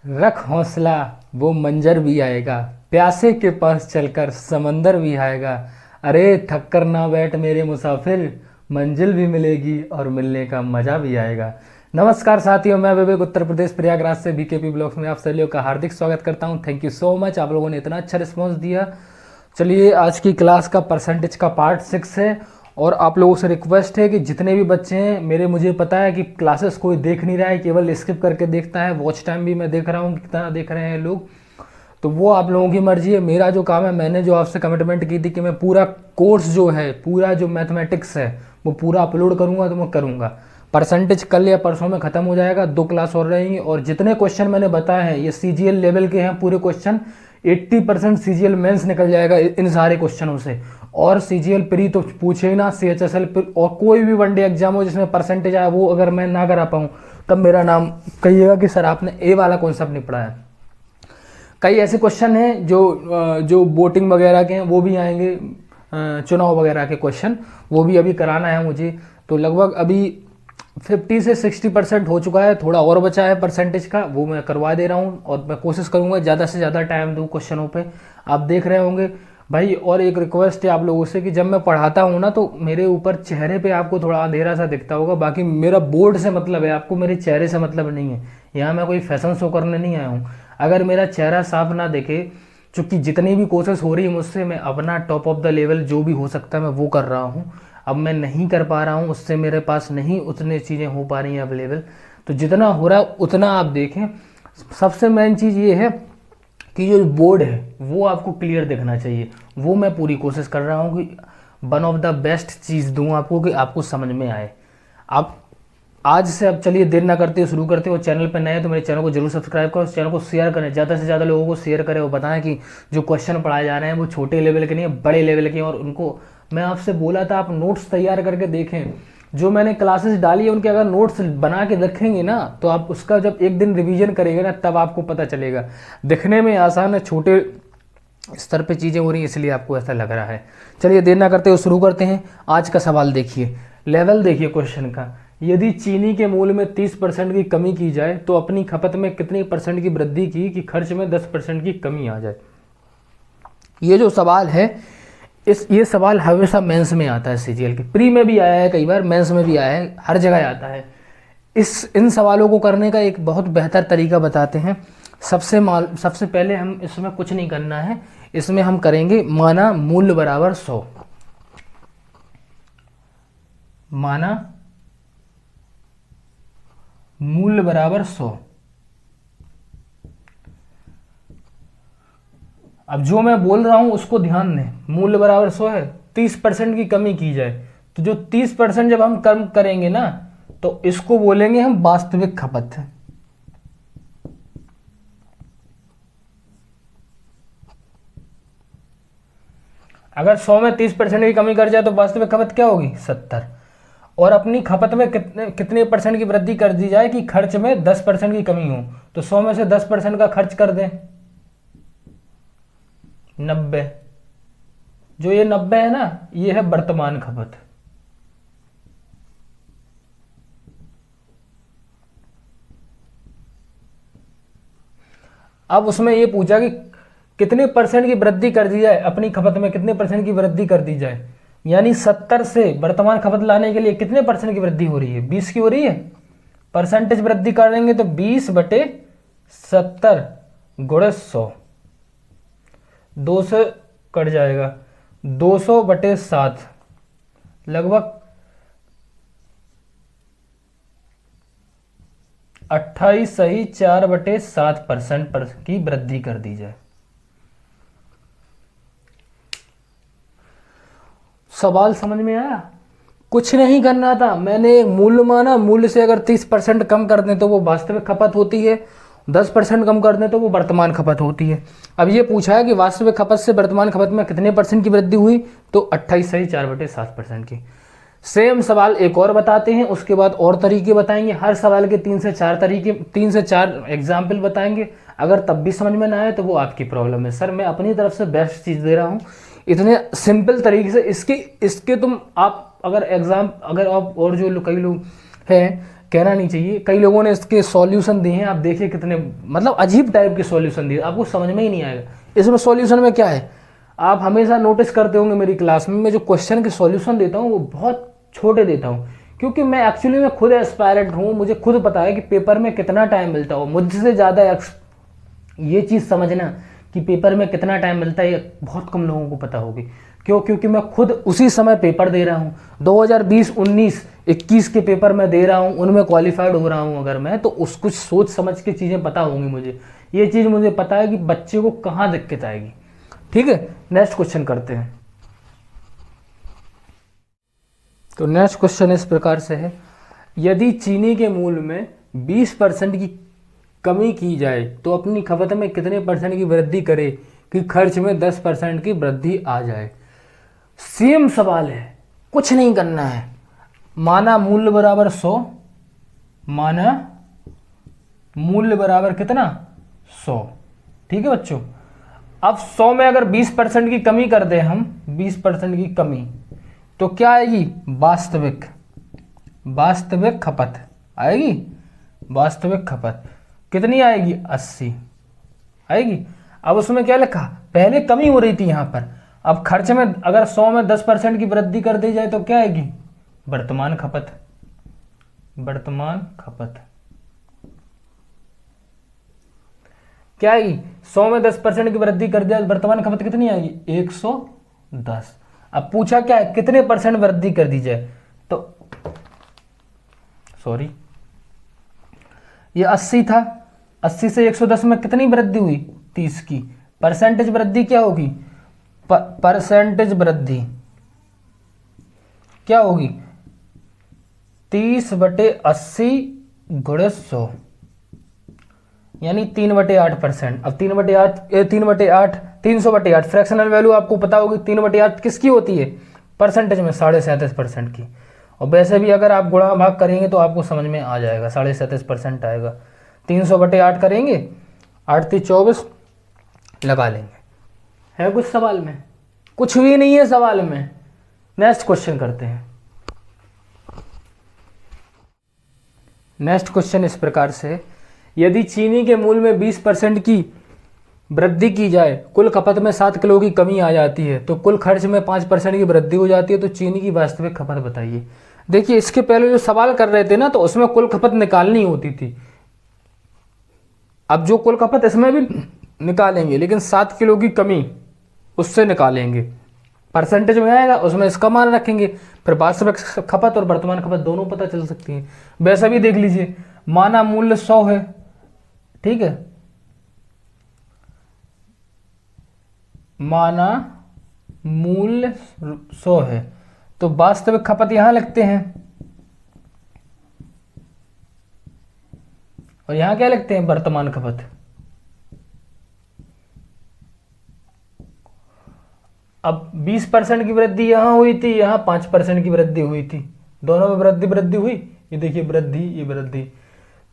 रख हौसला, वो मंजर भी आएगा। प्यासे के पास चलकर समंदर भी आएगा। अरे थक कर ना बैठ मेरे मुसाफिर, मंजिल भी मिलेगी और मिलने का मज़ा भी आएगा। नमस्कार साथियों, मैं विवेक उत्तर प्रदेश प्रयागराज से बीकेपी ब्लॉग्स में आप सभी लोगों का हार्दिक स्वागत करता हूं। थैंक यू सो मच, आप लोगों ने इतना अच्छा रिस्पॉन्स दिया। चलिए, आज की क्लास का परसेंटेज का पार्ट 6 है और आप लोगों से रिक्वेस्ट है कि जितने भी बच्चे हैं मेरे, मुझे पता है कि क्लासेस कोई देख नहीं रहा है, केवल स्किप करके देखता है। वॉच टाइम भी मैं देख रहा हूँ कितना देख रहे हैं लोग, तो वो आप लोगों की मर्जी है। मेरा जो काम है, मैंने जो आपसे कमिटमेंट की थी कि मैं पूरा कोर्स जो है, पूरा जो मैथमेटिक्स है वो पूरा अपलोड करूँगा, तो मैं करूँगा। परसेंटेज कल या परसों में ख़त्म हो जाएगा, 2 क्लास और रहेंगी। और जितने क्वेश्चन मैंने बताए हैं ये सीजीएल लेवल के हैं पूरे क्वेश्चन। 80% सीजीएल मेंस निकल जाएगा इन सारे क्वेश्चनों से। और सीजीएल प्री तो पूछे ही ना, सीएचएसएल और कोई भी वनडे एग्जाम हो जिसमें परसेंटेज आया, वो अगर मैं ना करा पाऊँ तब मेरा नाम कहिएगा कि सर आपने ए वाला कॉन्सेप्ट नहीं पढ़ाया। कई ऐसे क्वेश्चन हैं जो वोटिंग वगैरह के हैं, वो भी आएंगे। चुनाव वगैरह के क्वेश्चन वो भी अभी कराना है मुझे। तो लगभग अभी 50 से 60% हो चुका है, थोड़ा और बचा है परसेंटेज का, वो मैं करवा दे रहा हूँ। और मैं कोशिश करूँगा ज़्यादा से ज़्यादा टाइम दूँ क्वेश्चनों पे। आप देख रहे होंगे भाई। और एक रिक्वेस्ट है आप लोगों से कि जब मैं पढ़ाता हूँ ना, तो मेरे ऊपर चेहरे पे आपको थोड़ा अंधेरा सा दिखता होगा। बाकी मेरा बोर्ड से मतलब है, आपको मेरे चेहरे से मतलब नहीं है। यहाँ मैं कोई फैशन शो करने नहीं आया हूँ। अगर मेरा चेहरा साफ ना दिखे, चूँकि जितनी भी कोशिश हो रही है मुझसे, मैं अपना टॉप ऑफ द लेवल जो भी हो सकता है मैं वो कर रहा हूँ। अब मैं नहीं कर पा रहा हूँ, उससे मेरे पास नहीं उतनी चीज़ें हो पा रही हैं अवेलेबल। तो जितना हो रहा है उतना आप देखें। सबसे मेन चीज़ ये है कि जो बोर्ड है वो आपको क्लियर दिखना चाहिए। वो मैं पूरी कोशिश कर रहा हूँ कि वन ऑफ द बेस्ट चीज़ दूँ आपको, कि आपको समझ में आए। आप आज से, अब चलिए देर ना करते हुए शुरू करते हो। चैनल पर नए हैं तो मेरे चैनल को जरूर सब्सक्राइब करो, चैनल को शेयर करें, ज़्यादा से ज़्यादा लोगों को शेयर करें और बताएं कि जो क्वेश्चन पढ़ाए जा रहे हैं वो छोटे लेवल के नहीं है, बड़े लेवल के हैं। और उनको मैं आपसे बोला था आप नोट्स तैयार करके देखें। जो मैंने क्लासेस डाली है उनके अगर नोट्स बना के रखेंगे ना, तो आप उसका जब एक दिन रिवीजन करेंगे ना, तब आपको पता चलेगा। दिखने में आसान है, छोटे स्तर पे चीज़ें हो रही हैं, इसलिए आपको ऐसा लग रहा है। चलिए देर ना करते हुए शुरू करते हैं। आज का सवाल देखिए, लेवल देखिए क्वेश्चन का। यदि चीनी के मूल्य में 30% की कमी की जाए तो अपनी खपत में कितनी परसेंट की वृद्धि की कि खर्च में 10% की कमी आ जाए। ये जो सवाल है, ये सवाल हमेशा मेंस में आता है। सीजीएल के प्री में भी आया है कई बार, मेंस में भी आया है, हर जगह आता है। इन सवालों को करने का एक बहुत बेहतर तरीका बताते हैं। सबसे पहले हम इसमें कुछ नहीं करना है, इसमें हम करेंगे माना मूल्य बराबर 100। माना मूल्य बराबर 100। अब जो मैं बोल रहा हूं उसको ध्यान दें। मूल्य बराबर 100 है, 30% की कमी की जाए, तो जो 30% जब हम कम करेंगे ना, तो इसको बोलेंगे हम वास्तविक खपत। अगर 100 में 30% की कमी कर जाए तो वास्तविक खपत क्या होगी? 70। और अपनी खपत में कितने कितने परसेंट की वृद्धि कर दी जाए कि खर्च में 10% की कमी हो, तो 100 में से 10% का खर्च कर दें, 90। जो ये 90 है ना, ये है वर्तमान खपत। अब उसमें ये पूछा कि कितने परसेंट की वृद्धि कर दी जाए, अपनी खपत में कितने परसेंट की वृद्धि कर दी जाए। यानी 70 से वर्तमान खपत लाने के लिए कितने परसेंट की वृद्धि हो रही है? 20 की हो रही है। परसेंटेज वृद्धि करेंगे तो 20/70 गुणे 100, 2 से कट जाएगा, 200/7, लगभग 28.4/7% की वृद्धि कर दी जाए। सवाल समझ में आया? कुछ नहीं करना था, मैंने मूल्य माना। मूल्य से अगर 30% कम कर दें तो वो वास्तविक खपत होती है, 10% कम कर दें तो वो वर्तमान खपत होती है। अब ये पूछा है कि वास्तविक खपत से वर्तमान खपत में कितने परसेंट की वृद्धि हुई, तो 28.4/7% की। सेम सवाल एक और बताते हैं, उसके बाद और तरीके बताएंगे। हर सवाल के 3 से 4 तरीके, 3 से 4 एग्जाम्पल बताएंगे। अगर तब भी समझ में ना आए तो वो आपकी प्रॉब्लम है। सर मैं अपनी तरफ से बेस्ट चीज़ दे रहा हूँ, इतने सिंपल तरीके से। इसके तुम आप अगर आप और जो कई लोग हैं कहना नहीं चाहिए। कई लोगों ने इसके सॉल्यूशन दिए हैं, आप देखिए कितने मतलब अजीब टाइप के सॉल्यूशन दिए, आपको समझ में ही नहीं आएगा इसमें सॉल्यूशन में क्या है। आप हमेशा नोटिस करते होंगे मेरी क्लास में मैं जो क्वेश्चन के सॉल्यूशन देता हूँ वो बहुत छोटे देता हूँ, क्योंकि मैं एक्चुअली में खुद एस्पायरेंट हूँ, मुझे खुद पता है कि पेपर में कितना टाइम मिलता हो। मुझसे ज़्यादा ये चीज़ समझना कि पेपर में कितना टाइम मिलता है ये बहुत कम लोगों को पता होगी। क्यों? क्योंकि मैं खुद उसी समय पेपर दे रहा हूँ। 2020, 19, 21 के पेपर मैं दे रहा हूँ, उनमें क्वालिफाइड हो रहा हूँ अगर मैं, तो उस कुछ सोच समझ के चीज़ें पता होंगी मुझे। ये चीज़ मुझे पता है कि बच्चे को कहाँ दिक्कत आएगी। ठीक है, नेक्स्ट क्वेश्चन करते हैं। तो नेक्स्ट क्वेश्चन इस प्रकार से है, यदि चीनी के मूल्य में 20% की कमी की जाए तो अपनी खपत में कितने परसेंट की वृद्धि करे कि खर्च में 10% की वृद्धि आ जाए। सेम सवाल है, कुछ नहीं करना है। माना मूल्य बराबर 100, माना मूल्य बराबर कितना 100। ठीक है बच्चों, अब 100 में अगर 20% की कमी कर दे हम, 20% की कमी, तो क्या आएगी? वास्तविक खपत आएगी। वास्तविक खपत कितनी आएगी? 80 आएगी। अब उसमें क्या लिखा? पहले कमी हो रही थी यहाँ पर, अब खर्च में अगर 100 में 10% की वृद्धि कर दी जाए तो क्या आएगी? वर्तमान खपत। वर्तमान खपत क्या आएगी? 100 में 10% की वृद्धि कर दिया, वर्तमान खपत कितनी आएगी? 110। अब पूछा क्या है? कितने परसेंट वृद्धि कर दी जाए, तो सॉरी ये 80 था, 80 से 110 में कितनी वृद्धि हुई? 30 की। परसेंटेज वृद्धि क्या होगी? परसेंटेज वृद्धि क्या होगी? 30/80 गुणे 100 यानी 3/8%। अब 3/8 3/8 300/8 फ्रैक्शनल वैल्यू आपको पता होगी। 3/8 किसकी होती है? परसेंटेज में 37.5% की। और वैसे भी अगर आप गुणा भाग करेंगे तो आपको समझ में आ जाएगा, 37.5% आएगा। 300/8 करेंगे, 8 3 24 लगा लेंगे। है कुछ सवाल में? कुछ भी नहीं है सवाल में। नेक्स्ट क्वेश्चन करते हैं। नेक्स्ट क्वेश्चन इस प्रकार से, यदि चीनी के मूल्य में 20% की वृद्धि की जाए, कुल खपत में 7 किलो की कमी आ जाती है, तो कुल खर्च में 5% की वृद्धि हो जाती है, तो चीनी की वास्तविक खपत बताइए। देखिए इसके पहले जो सवाल कर रहे थे ना, तो उसमें कुल खपत निकालनी होती थी। अब जो कुल खपत इसमें भी निकालेंगे, लेकिन 7 किलो की कमी उससे निकालेंगे, परसेंटेज में आएगा, उसमें इसका मान रखेंगे, फिर वास्तविक खपत और वर्तमान खपत दोनों पता चल सकती है। वैसा भी देख लीजिए, माना मूल्य 100 है, ठीक है, माना मूल्य 100 है, तो वास्तविक खपत यहां लिखते हैं और यहां क्या लिखते हैं? वर्तमान खपत। अब 20% की वृद्धि यहां हुई थी, यहां 5% की वृद्धि हुई थी, दोनों में वृद्धि हुई। ये देखिए वृद्धि, ये वृद्धि।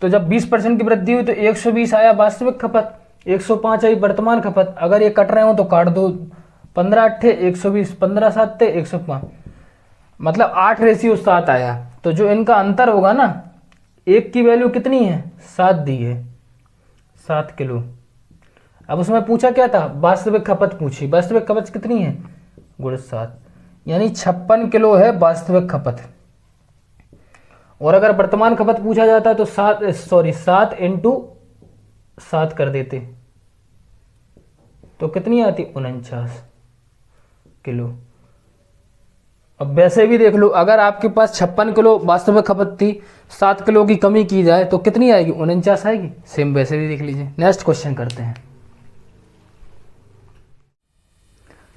तो जब 20% की वृद्धि हुई तो 120 आया वास्तविक खपत, 105 आई वर्तमान खपत। अगर ये कट रहे हो तो काट दो, 15 8 120, 15 7 105, मतलब 8:7 आया। तो जो इनका अंतर होगा ना, एक की वैल्यू कितनी है? 7 दी है, 7 किलो। अब उसमें पूछा क्या था? वास्तविक खपत पूछी। वास्तविक खपत कितनी है? गुणे 7, यानी 56 किलो है वास्तविक खपत। और अगर वर्तमान खपत पूछा जाता तो 7 × 7 कर देते तो कितनी आती? 49 किलो। अब वैसे भी देख लो, अगर आपके पास 56 किलो वास्तविक खपत थी, 7 किलो की कमी की जाए तो कितनी आएगी? 49 आएगी। सेम वैसे भी देख लीजिए। नेक्स्ट क्वेश्चन करते हैं।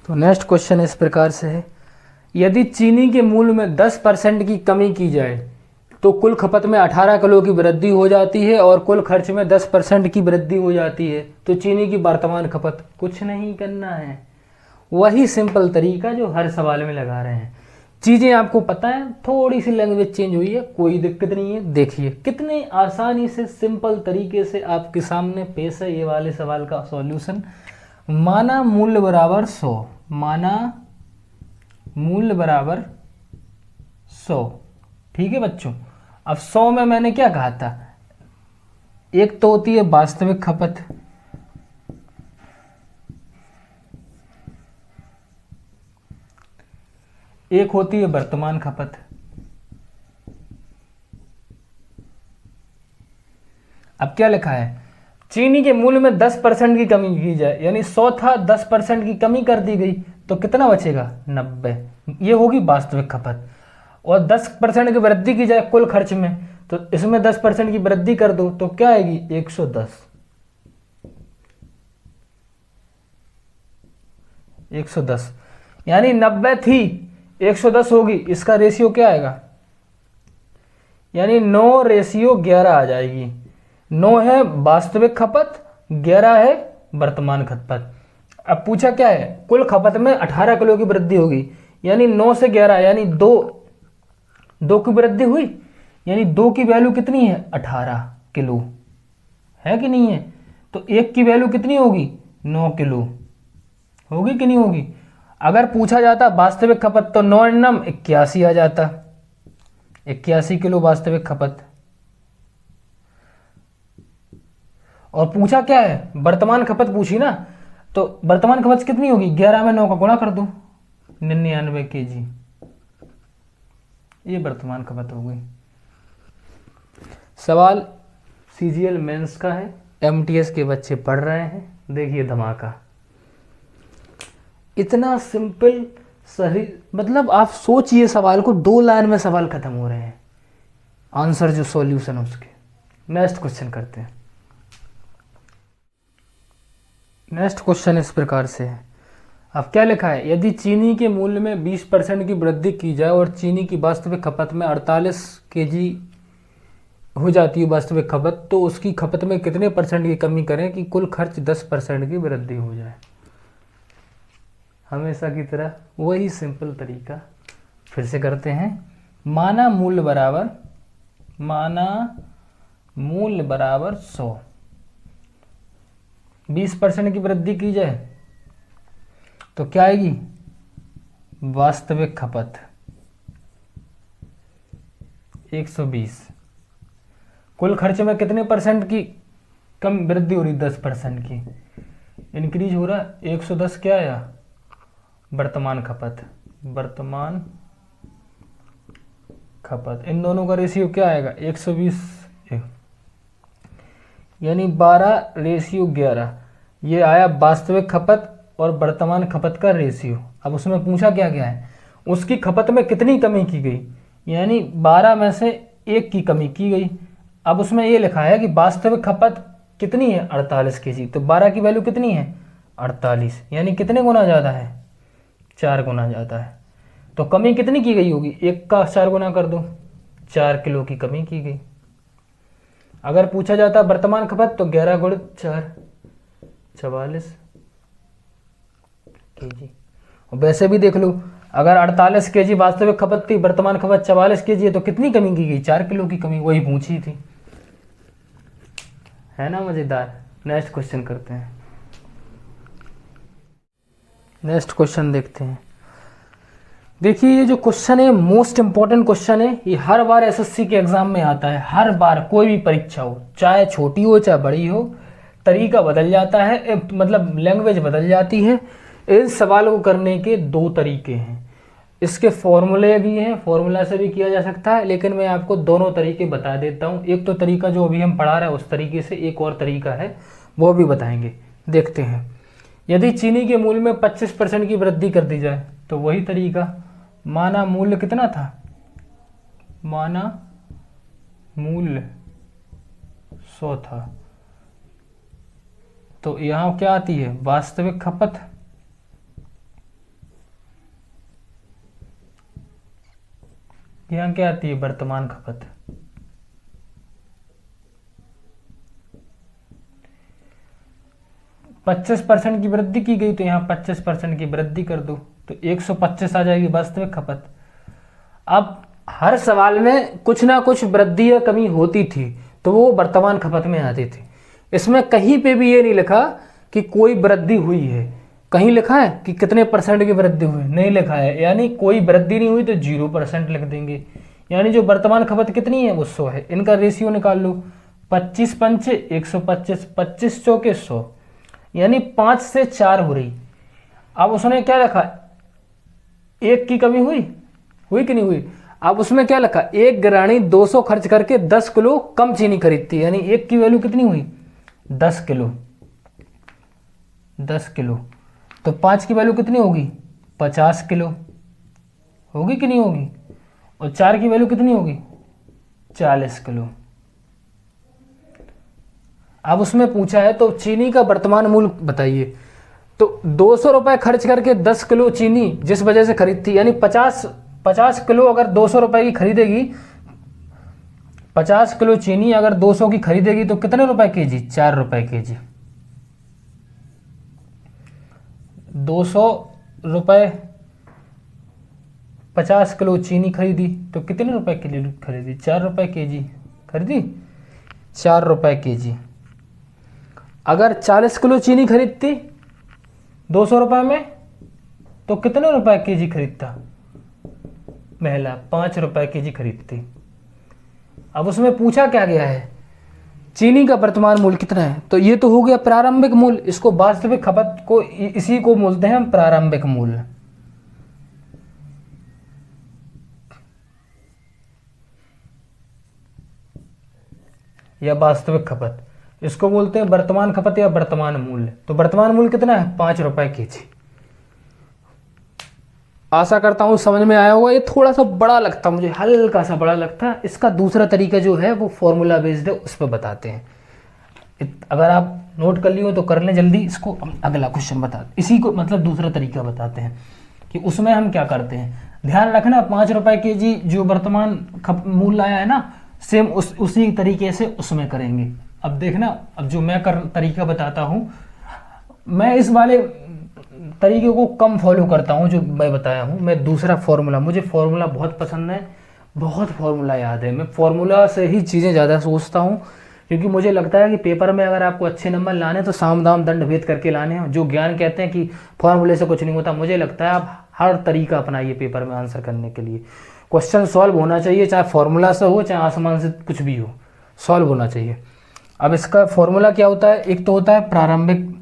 तो नेक्स्ट क्वेश्चन इस प्रकार से है, यदि चीनी के मूल्य में 10% की कमी की जाए तो कुल खपत में 18 किलो की वृद्धि हो जाती है और कुल खर्च में 10% की वृद्धि हो जाती है, तो चीनी की वर्तमान खपत। कुछ नहीं करना है, वही सिंपल तरीका जो हर सवाल में लगा रहे हैं। चीज़ें आपको पता है, थोड़ी सी लैंग्वेज चेंज हुई है, कोई दिक्कत नहीं है। देखिए कितने आसानी से सिंपल तरीके से आपके सामने पेश है ये वाले सवाल का सॉल्यूशन। माना मूल्य बराबर 100, माना मूल्य बराबर 100, ठीक है बच्चों। अब 100 में मैंने क्या कहा था, एक तो होती है वास्तविक खपत, एक होती है वर्तमान खपत। अब क्या लिखा है, चीनी के मूल्य में 10% की कमी की जाए, यानी 100 था, 10% की कमी कर दी गई, तो कितना बचेगा, 90। ये होगी वास्तविक खपत। और 10% की वृद्धि की जाए कुल खर्च में, तो इसमें 10% की वृद्धि कर दो तो क्या आएगी, 110। 110 यानी 90 थी, 110 होगी, इसका रेशियो क्या आएगा, यानी 9:11 आ जाएगी। 9 है वास्तविक खपत, 11 है वर्तमान खपत। अब पूछा क्या है, कुल खपत में 18 किलो की वृद्धि होगी, यानी 9 से 11 यानी 2 की वृद्धि हुई, यानी 2 की वैल्यू कितनी है, 18 किलो है कि नहीं है। तो 1 की वैल्यू कितनी होगी, 9 किलो होगी कि नहीं होगी। अगर पूछा जाता वास्तविक खपत तो 9 9 81 आ जाता, 81 किलो वास्तविक खपत। और पूछा क्या है, वर्तमान खपत पूछी ना, तो वर्तमान खपत कितनी होगी, 11 में 9 का गुणा कर दो, 99 kg, ये वर्तमान खपत हो गई। सवाल सीजीएल मेंस का है, एमटीएस के बच्चे पढ़ रहे हैं, देखिए धमाका। इतना सिंपल सही, मतलब आप सोचिए सवाल को, 2 लाइन में सवाल खत्म हो रहे हैं, आंसर जो सॉल्यूशन उसके। नेक्स्ट क्वेश्चन करते हैं। नेक्स्ट क्वेश्चन इस प्रकार से है, अब क्या लिखा है, यदि चीनी के मूल्य में 20% की वृद्धि की जाए और चीनी की वास्तविक खपत में 48 kg हो जाती है वास्तविक खपत, तो उसकी खपत में कितने % की कमी करें कि कुल खर्च 10% की वृद्धि हो जाए। हमेशा की तरह वही सिंपल तरीका फिर से करते हैं। माना मूल्य बराबर 100, 20% की वृद्धि की जाए तो क्या आएगी, वास्तविक खपत 120, कुल खर्च में कितने % की कम वृद्धि हो रही, 10% की इंक्रीज हो रहा है। 110 क्या आया, वर्तमान खपत, इन दोनों का रेशियो क्या आएगा, 120, यानी 12:11, ये आया वास्तविक खपत और वर्तमान खपत का रेशियो। अब उसमें पूछा क्या क्या है, उसकी खपत में कितनी कमी की गई, यानी 12 में से 1 की कमी की गई। अब उसमें ये लिखा है कि वास्तविक खपत कितनी है, 48 kg, तो 12 की वैल्यू कितनी है, 48, यानी कितने गुना ज़्यादा है, 4 गुना ज़्यादा है। तो कमी कितनी की गई होगी, 1 का 4 गुना कर दो, 4 किलो की कमी की गई। अगर पूछा जाता वर्तमान खपत तो 11 × 4 44 kg। और वैसे भी देख लो, अगर 48 kg वास्तविक खपत थी, वर्तमान खपत 44 kg है, तो कितनी कमी की गई, 4 किलो की कमी, वही पूछी थी, है ना मजेदार। नेक्स्ट क्वेश्चन करते हैं। नेक्स्ट क्वेश्चन देखते हैं। देखिए ये जो क्वेश्चन है मोस्ट इंपॉर्टेंट क्वेश्चन है, ये हर बार एसएससी के एग्जाम में आता है, हर बार कोई भी परीक्षा हो, चाहे छोटी हो चाहे बड़ी हो, तरीका बदल जाता है, मतलब लैंग्वेज बदल जाती है। इस सवाल को करने के 2 तरीके हैं, इसके फॉर्मूले भी हैं, फॉर्मूला से भी किया जा सकता है, लेकिन मैं आपको दोनों तरीके बता देता हूँ। एक तो तरीका जो अभी हम पढ़ा रहे हैं उस तरीके से, एक और तरीका है वो भी बताएंगे। देखते हैं, यदि चीनी के मूल्य में 25% की वृद्धि कर दी जाए तो वही तरीका, माना मूल्य कितना था, माना मूल्य 100 था, तो यहाँ क्या आती है, वास्तविक खपत यहाँ क्या आती है, वर्तमान खपत। पच्चीस % की वृद्धि की गई तो यहाँ 25% की वृद्धि कर दो तो 125 आ जाएगी वास्तविक खपत। अब हर सवाल में कुछ ना कुछ वृद्धि या कमी होती थी तो वो वर्तमान खपत में आती थी। इसमें कहीं पे भी ये नहीं लिखा कि कोई वृद्धि हुई है, कहीं लिखा है कि कितने % की वृद्धि हुई, नहीं लिखा है, यानी कोई वृद्धि नहीं हुई तो 0% लिख देंगे, यानी जो वर्तमान खपत कितनी है वो 100 है। इनका रेशियो निकाल लो, 25 पंचे 125, 25 चौके 100, यानी 5 से 4 हो रही। अब उसने क्या रखा, एक की कमी हुई, हुई कि नहीं हुई। अब उसमें क्या लिखा, एक गृहिणी 200 खर्च करके 10 किलो कम चीनी खरीदती है, यानी एक की वैल्यू कितनी हुई 10 किलो, 10 किलो। तो 5 की वैल्यू कितनी होगी 50 किलो, होगी कि नहीं होगी। और 4 की वैल्यू कितनी होगी 40 किलो। अब उसमें पूछा है तो चीनी का वर्तमान मूल्य बताइए। तो 200 रुपये खर्च करके 10 किलो चीनी जिस वजह से खरीदती, यानी 50 किलो अगर 200 रुपये की खरीदेगी, 50 किलो चीनी अगर 200 की खरीदेगी तो कितने रुपए केजी, 4 रुपए केजी। 200 रुपये 50 किलो चीनी खरीदी तो कितने रुपए के लिए खरीदी, 4 रुपए केजी खरीदी, 4 रुपए केजी। अगर 40 किलो चीनी खरीदती 200 रुपये में तो कितने रुपए केजी खरीदता, महिला 5 रुपए केजी खरीदती। अब उसमें पूछा क्या गया है, चीनी का वर्तमान मूल्य कितना है। तो ये तो हो गया प्रारंभिक मूल्य, इसको वास्तविक खपत को इसी को बोलते हैं हम प्रारंभिक मूल्य। या वास्तविक खपत, इसको बोलते हैं वर्तमान खपत या वर्तमान मूल्य। तो वर्तमान मूल्य कितना है 5 रुपए केजी। आशा करता हूँ समझ में आया होगा। ये थोड़ा सा बड़ा लगता, मुझे हल्का सा बड़ा लगता है। इसका दूसरा तरीका जो है वो फॉर्मूला बेस्ड है, उस पर बताते हैं। अगर आप नोट कर लिए हो तो कर लें जल्दी। इसको अगला क्वेश्चन बता, इसी को मतलब दूसरा तरीका बताते हैं कि उसमें हम क्या करते हैं। ध्यान रखना 5 रुपए केजी जो वर्तमान मूल्य आया है ना, सेम उसी तरीके से उसमें करेंगे। अब देखना, अब जो मैं तरीका बताता हूँ, मैं इस वाले तरीके को कम फॉलो करता हूँ जो मैं बताया हूँ। मैं दूसरा फॉर्मूला, मुझे फॉर्मूला बहुत पसंद है, बहुत फॉर्मूला याद है। मैं फॉर्मूला से ही चीज़ें ज़्यादा सोचता हूँ, क्योंकि मुझे लगता है कि पेपर में अगर आपको अच्छे नंबर लाने तो साम दाम दंड भेद करके लाने हैं। जो ज्ञान कहते हैं कि फॉर्मूले से कुछ नहीं होता, मुझे लगता है आप हर तरीका अपनाइए पेपर में आंसर करने के लिए। क्वेश्चन सॉल्व होना चाहिए, चाहे फॉर्मूला से हो चाहे आसमान से कुछ भी हो, सॉल्व होना चाहिए। अब इसका फॉर्मूला क्या होता है, एक तो होता है प्रारंभिक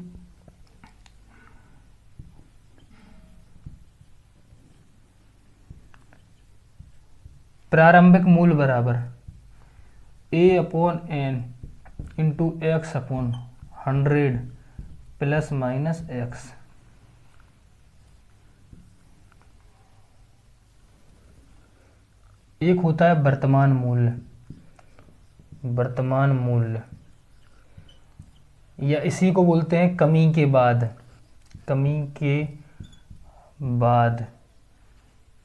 मूल्य बराबर A/N into X/100 plus minus X। एक होता है वर्तमान मूल्य, वर्तमान मूल्य, या इसी को बोलते हैं कमी के बाद, कमी के बाद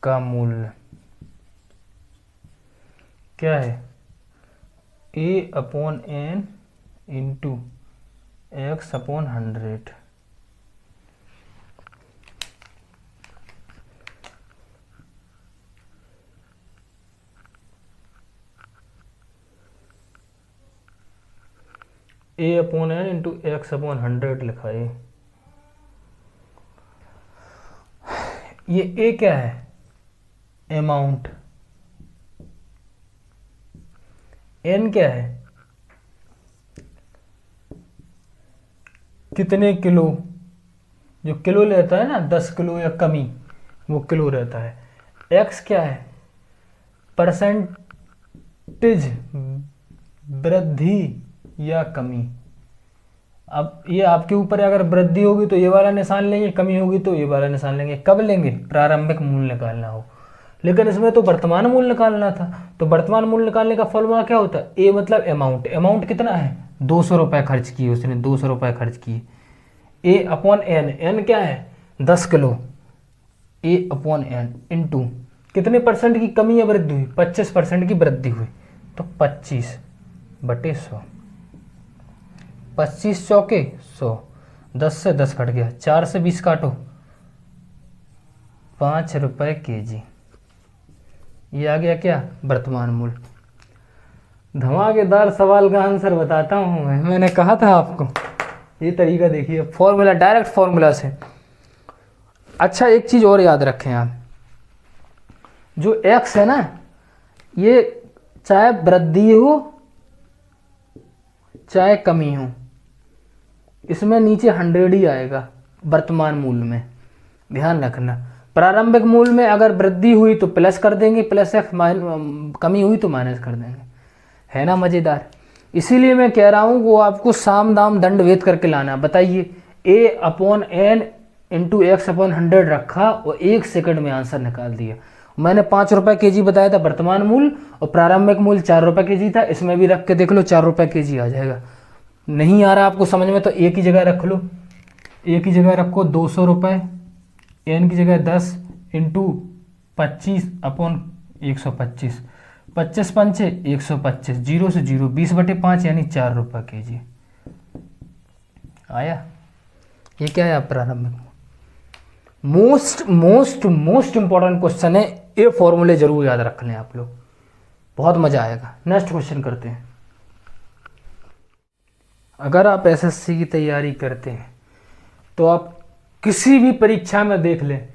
का मूल्य। क्या है A/N into X/100। A/N into X/100 लिखा है। ये A क्या है, अमाउंट। N क्या है, कितने किलो, जो किलो लेता है ना 10 किलो या कमी, वो किलो रहता है। X क्या है, परसेंटेज, वृद्धि या कमी। अब ये आपके ऊपर है, अगर वृद्धि होगी तो ये वाला निशान लेंगे, कमी होगी तो ये वाला निशान लेंगे। कब लेंगे, प्रारंभिक मूल्य निकालना हो। लेकिन इसमें तो वर्तमान मूल्य निकालना था, तो वर्तमान मूल्य निकालने का फॉर्मूला क्या होता है, ए मतलब अमाउंट। अमाउंट कितना है 200 रुपये खर्च किए उसने, 200 रुपये खर्च किए। A/N, N क्या है 10 किलो, A/N इंटू कितने परसेंट की कमी या वृद्धि हुई, 25% की वृद्धि हुई, तो 25/100। 25 चौके 100, 10 से 10 कट गया, 4 से 20 काटो, 5 रुपये केजी। ये आ गया क्या, वर्तमान मूल्य। धमाकेदार सवाल का आंसर बताता हूँ मैंने कहा था आपको। ये तरीका देखिए, फॉर्मूला, डायरेक्ट फॉर्मूला से। अच्छा एक चीज़ और याद रखें आप, जो X है ना, ये चाहे वृद्धि हो चाहे कमी हो, इसमें नीचे 100 ही आएगा वर्तमान मूल्य में, ध्यान रखना। प्रारंभिक मूल्य में अगर वृद्धि हुई तो प्लस कर देंगे, प्लस एक्स, कमी हुई तो माइनस कर देंगे, है ना मज़ेदार। इसीलिए मैं कह रहा हूँ वो आपको साम दाम दंड भेद करके लाना। बताइए, a upon n into x upon 100 रखा और 1 सेकंड में आंसर निकाल दिया। मैंने 5 रुपये के.जी बताया था वर्तमान मूल्य, और प्रारंभिक मूल्य 4 रुपये के.जी था। इसमें भी रख के देख लो, 4 रुपये के.जी आ जाएगा। नहीं आ रहा आपको समझ में तो एक ही जगह रख लो, एक ही जगह रखो 200 रुपये, एन की जगह 10 इंटू 25 अपॉन 125, 25 पंचे 125, 0 से 0, 20/5 यानी 4 रुपये के.जी आया। ये क्या है प्रारंभिक। Most most most important question है, ये फॉर्मूले जरूर याद रख लें आप लोग, बहुत मजा आएगा। नेक्स्ट क्वेश्चन करते हैं। अगर आप एसएससी की तैयारी करते हैं तो आप किसी भी परीक्षा में देख लें,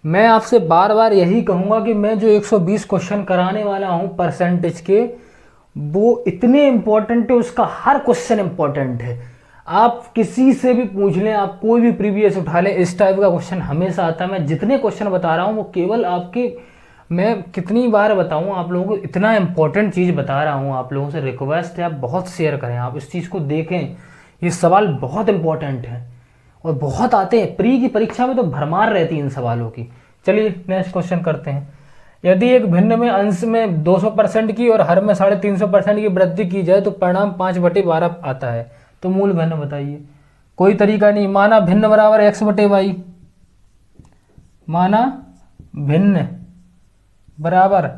मैं आपसे बार बार यही कहूँगा कि मैं जो 120 क्वेश्चन कराने वाला हूँ परसेंटेज के, वो इतने इम्पोर्टेंट है, उसका हर क्वेश्चन इम्पोर्टेंट है। आप किसी से भी पूछ लें, आप कोई भी प्रीवियस उठा लें, इस टाइप का क्वेश्चन हमेशा आता है। मैं जितने क्वेश्चन बता रहा हूँ वो केवल आपके, मैं कितनी बार बताऊँ आप लोगों को, इतना इंपॉर्टेंट चीज़ बता रहा हूँ। आप लोगों से रिक्वेस्ट है, आप बहुत शेयर करें, आप इस चीज़ को देखें। ये सवाल बहुत इंपॉर्टेंट है और बहुत आते हैं, प्री की परीक्षा में तो भरमार रहती है इन सवालों की। चलिए नेक्स्ट क्वेश्चन करते हैं। यदि एक भिन्न में अंश में 200% की और हर में 350% की वृद्धि की जाए तो परिणाम 5/12 आता है, तो मूल भिन्न बताइए। कोई तरीका नहीं। माना भिन्न बराबर x/y, माना भिन्न बराबर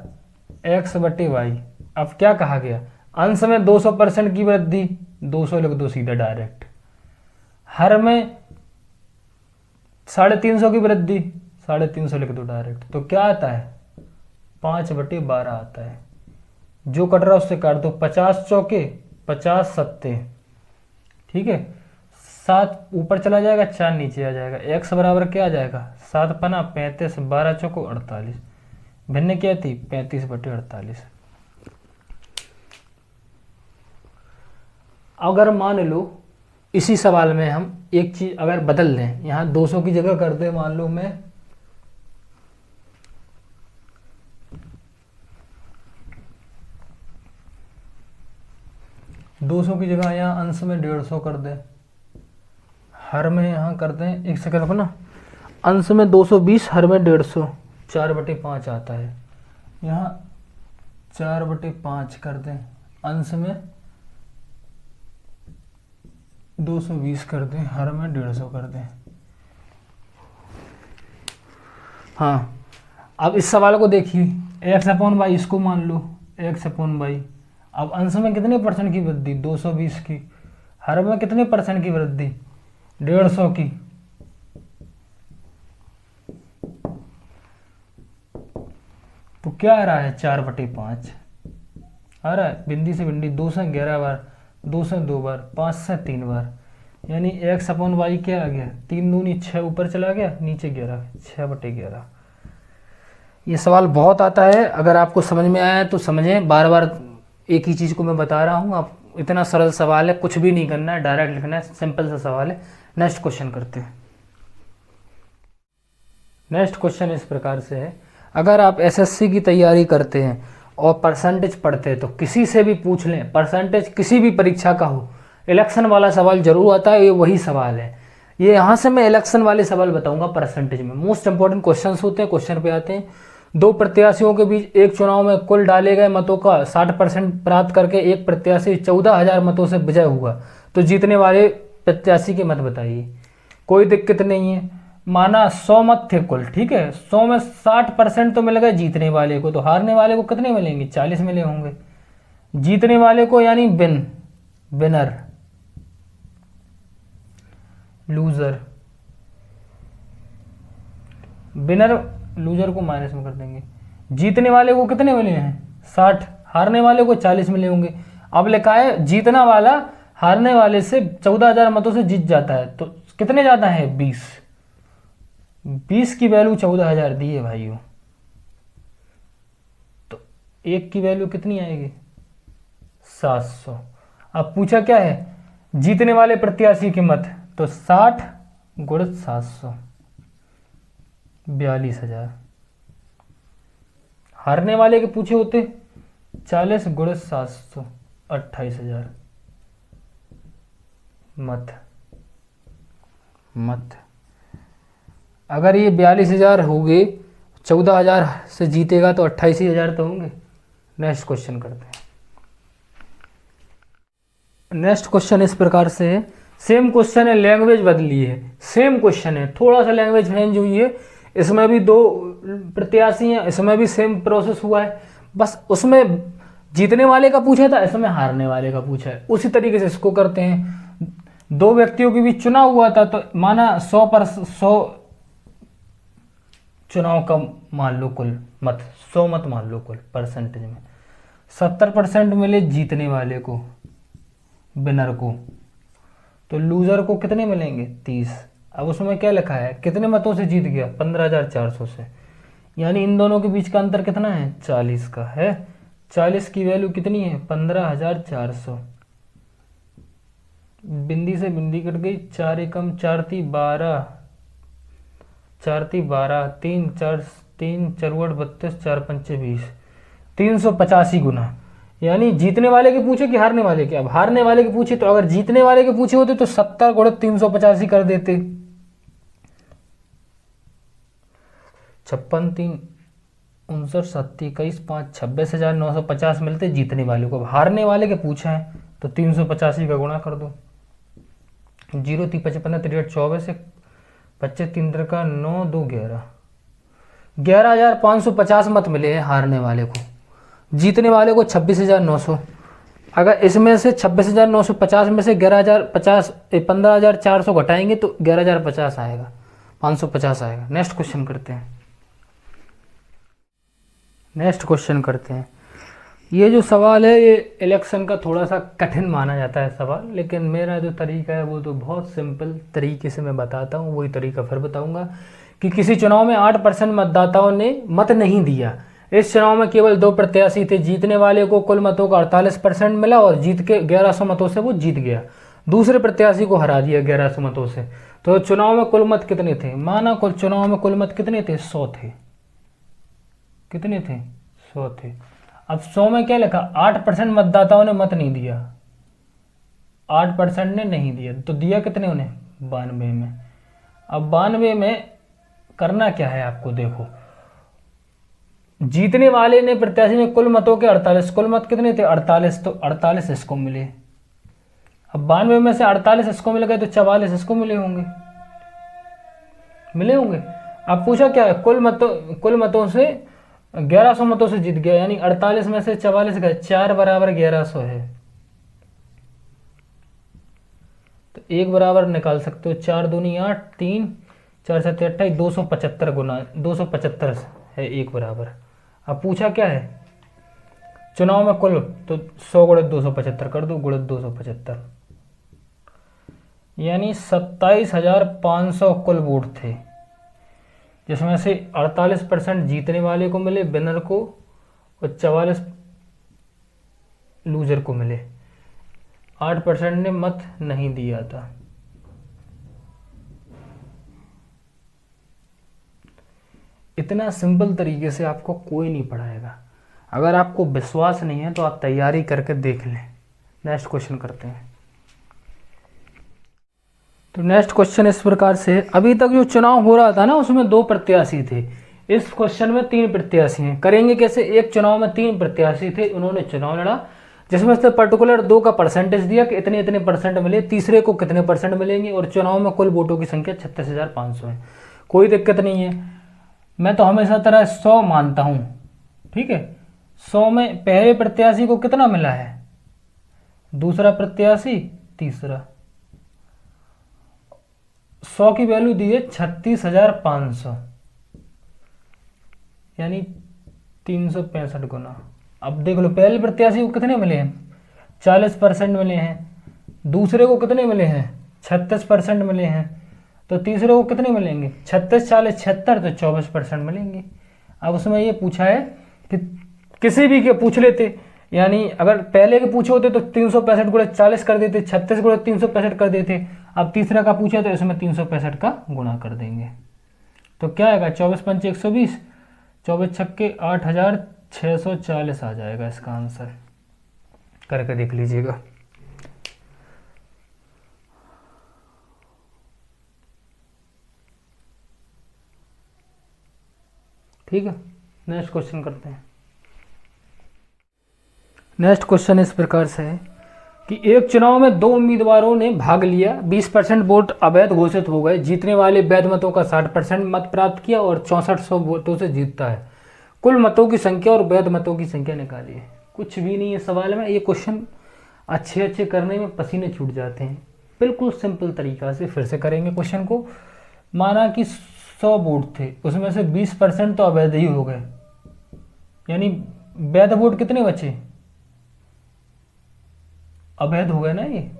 x/y। अब क्या कहा गया, अंश में 200% की वृद्धि, 200 लिख दो सीधा डायरेक्ट। हर में 350 की वृद्धि, 350 लिख दो डायरेक्ट। तो क्या आता है, 5/12 आता है। जो कट रहा है उससे काट दो, 50 चौके 50 सत्ते, ठीक है, 7 ऊपर चला जाएगा, 4 नीचे आ जाएगा। x बराबर क्या आ जाएगा, 7 पना 35, 12 चौको 48। भिन्न क्या थी, 35/48। अगर मान लो इसी सवाल में हम एक चीज अगर बदल दें, यहाँ 200 की जगह कर दे, मान लो मैं 200 की जगह यहाँ अंश में 150 कर दें, हर में यहाँ कर दें, एक सेकंड को ना, अंश में 220, हर में 150, 4/5 आता है। यहाँ 4/5 कर दें, अंश में 220 कर दें, हर में 150 कर दें। हाँ, अब इस सवाल को देखिए, x/y इसको मान लो x/y। अब अंश में कितने % की वृद्धि, 220 की, हर में कितने % की वृद्धि, 150 की। तो क्या आ रहा है, 4/5 आ रहा है। बिंदी से बिंदी 2 से 11 बार, 2 से 2 बार, 5 से 3 बार, यानी x/y क्या आ गया, 3 दूनी 6, ऊपर चला गया, नीचे 11, 6/11। ये सवाल बहुत आता है, अगर आपको समझ में आया तो समझें। बार बार एक ही चीज़ को मैं बता रहा हूँ, आप इतना सरल सवाल है, कुछ भी नहीं करना है, डायरेक्ट लिखना है, सिंपल सा सवाल है। नेक्स्ट क्वेश्चन करते हैं। नेक्स्ट क्वेश्चन इस प्रकार से है, अगर आप एसएससी की तैयारी करते हैं और परसेंटेज पढ़ते हैं तो किसी से भी पूछ लें, परसेंटेज किसी भी परीक्षा का हो, इलेक्शन वाला सवाल जरूर आता है, ये वही सवाल है। ये यहाँ से मैं इलेक्शन वाले सवाल बताऊंगा परसेंटेज में, मोस्ट इंपॉर्टेंट क्वेश्चन होते हैं। क्वेश्चन पे आते हैं, 2 प्रत्याशियों के बीच एक चुनाव में कुल डाले गए मतों का 60% प्राप्त करके एक प्रत्याशी 14,000 मतों से विजय हुआ, तो जीतने वाले प्रत्याशी के मत बताइए। कोई दिक्कत नहीं है। माना 100 मत थे कुल, ठीक है, 100 में 60% तो मिल गए जीतने वाले को, तो हारने वाले को कितने मिलेंगे, 40 मिले होंगे। जीतने वाले को यानी विनर, लूजर, विनर लूजर को माइनस में कर देंगे। जीतने वाले को कितने मिले हैं, 60, हारने वाले को 40 मिले होंगे। अब लिखा है जीतना वाला हारने वाले से 14,000 मतों से जीत जाता है, तो कितने जाता है, 20 की वैल्यू 14,000 दी है भाइयों। तो एक की वैल्यू कितनी आएगी 700। अब पूछा क्या है जीतने वाले प्रत्याशी की मत, तो 60 गुणित 700 42,000। हारने वाले के पूछे होते 40 गुणित 700 28,000 मत। अगर ये 42,000 हो गए, 14,000 से जीतेगा तो 28,000 तो होंगे। नेक्स्ट क्वेश्चन करते हैं। नेक्स्ट क्वेश्चन इस प्रकार से है, सेम क्वेश्चन है, लैंग्वेज बदली है। सेम क्वेश्चन है, थोड़ा सा लैंग्वेज चेंज हुई है। इसमें भी 2 प्रत्याशी हैं, इसमें भी सेम प्रोसेस हुआ है, बस उसमें जीतने वाले का पूछा था, इसमें हारने वाले का पूछा है। उसी तरीके से इसको करते हैं। 2 व्यक्तियों के बीच चुनाव हुआ था, तो माना 100 चुनाव का मान लो कुल मत, 100 मत मान लो कुल परसेंटेज में, 70% मिले जीतने वाले को, विनर को, तो लूजर को कितने मिलेंगे 30। अब उसमें क्या लिखा है कितने मतों से जीत गया 15,400 से, यानी इन दोनों के बीच का अंतर कितना है 40 का है। 40 की वैल्यू कितनी है 15,400। बिंदी से बिंदी कट गई, 4 एकम 4 × 12, 4 × 12, 3 4 3 चरवट 32, 4 पंचे 20, 385 गुना। यानी जीतने वाले के पूछे कि हारने वाले के। अब हारने वाले के पूछे, तो अगर जीतने वाले के पूछे होते तो 70 गुणित 385 कर देते, 56 3 59 7 21 5 26,950 मिलते जीतने वाले को। अब हारने वाले के पूछा है तो 385 का गुणा कर दो, 0 3 55 3 24 से 25 3 का 9 2 11, 11,550 मत मिले हैं हारने वाले को। जीतने वाले को 26,900। अगर इसमें से 26,950 में से 15,400 घटाएंगे तो 11,050 आएगा, 550 आएगा। नेक्स्ट क्वेश्चन करते हैं। ये जो सवाल है ये इलेक्शन का थोड़ा सा कठिन माना जाता है सवाल, लेकिन मेरा जो तरीका है वो तो बहुत सिंपल तरीके से मैं बताता हूँ। वही तरीका फिर बताऊँगा कि किसी चुनाव में 8% मतदाताओं ने मत नहीं दिया। इस चुनाव में केवल 2 प्रत्याशी थे, जीतने वाले को कुल मतों का 48% मिला और जीत के 1100 मतों से वो जीत गया। दूसरे प्रत्याशी को हरा दिया 1100 मतों से। तो चुनाव में कुल मत कितने थे, माना कुल चुनाव में कुल मत कितने थे 100 थे। कितने थे 100 थे। अब 100 में क्या लिखा 8% मतदाताओं ने मत नहीं दिया, 8% ने नहीं दिया, तो दिया कितने उन्हें 92 में। अब 92 में करना क्या है आपको, देखो जीतने वाले ने प्रत्याशी ने कुल मतों के 48, कुल मत कितने थे 48, तो 48 इसको मिले। अब 92 में से 48 इसको मिल गए तो 44 इसको मिले होंगे। अब पूछा क्या है कुल मतों से 1100 मतों से जीत गया, यानी 48 में से 44 गए, 4 बराबर 1100 है, तो 1 बराबर निकाल सकते हो, 4 दूनी 8, 3 4 7 28, 275 गुना 275 है 1 बराबर। अब पूछा क्या है चुनाव में कुल, तो 100 गुणित 275 कर दो, गुणित 275, यानी 27,500 कुल वोट थे, जिसमें से 48% जीतने वाले को मिले विनर को और 44 लूजर को मिले। 8% ने मत नहीं दिया था। इतना सिंपल तरीके से आपको कोई नहीं पढ़ाएगा। अगर आपको विश्वास नहीं है तो आप तैयारी करके देख लें। नेक्स्ट क्वेश्चन करते हैं। तो नेक्स्ट क्वेश्चन इस प्रकार से, अभी तक जो चुनाव हो रहा था ना उसमें 2 प्रत्याशी थे, इस क्वेश्चन में 3 प्रत्याशी हैं। करेंगे कैसे, एक चुनाव में 3 प्रत्याशी थे, उन्होंने चुनाव लड़ा, जिसमें से पर्टिकुलर 2 का परसेंटेज दिया कि इतने इतने परसेंट मिले, तीसरे को कितने परसेंट मिलेंगे, और चुनाव में कुल वोटों की संख्या 36,500 है। कोई दिक्कत नहीं है, मैं तो हमेशा तरह 100 मानता हूँ, ठीक है। 100 में पहले प्रत्याशी को कितना मिला है, दूसरा प्रत्याशी, तीसरा, 100 की वैल्यू दी है 36,500, यानी 365 गुना। अब देख लो पहले प्रत्याशी को कितने मिले हैं 40% मिले हैं, दूसरे को कितने मिले हैं 36% मिले हैं, तो तीसरे को कितने मिलेंगे 36 40 76, तो 24% मिलेंगे। अब उसमें ये पूछा है कि किसी भी के पूछ लेते, यानी अगर पहले के पूछे होते तो 365 गुणे 40 कर देते, 36 गुणे 365 कर देते। अब तीसरा का पूछा तो इसमें 365 का गुणा कर देंगे। तो क्या आएगा, 24 पंचे 120, 24 छक्के 8640 आ जाएगा इसका आंसर। करके देख लीजिएगा। ठीक है, नेक्स्ट क्वेश्चन करते हैं। नेक्स्ट क्वेश्चन इस प्रकार से है कि एक चुनाव में 2 उम्मीदवारों ने भाग लिया, 20% वोट अवैध घोषित हो गए, जीतने वाले वैध मतों का 60% मत प्राप्त किया और 6400 वोटों से जीतता है। कुल मतों की संख्या और वैध मतों की संख्या निकालिए। कुछ भी नहीं है सवाल में, ये क्वेश्चन अच्छे करने में पसीने छूट जाते हैं। बिल्कुल सिंपल तरीका से फिर से करेंगे क्वेश्चन को। माना कि 100 वोट थे, उसमें से 20% तो अवैध ही हो गए, यानी वैध वोट कितने बचे, अवैध हो गए ना, ये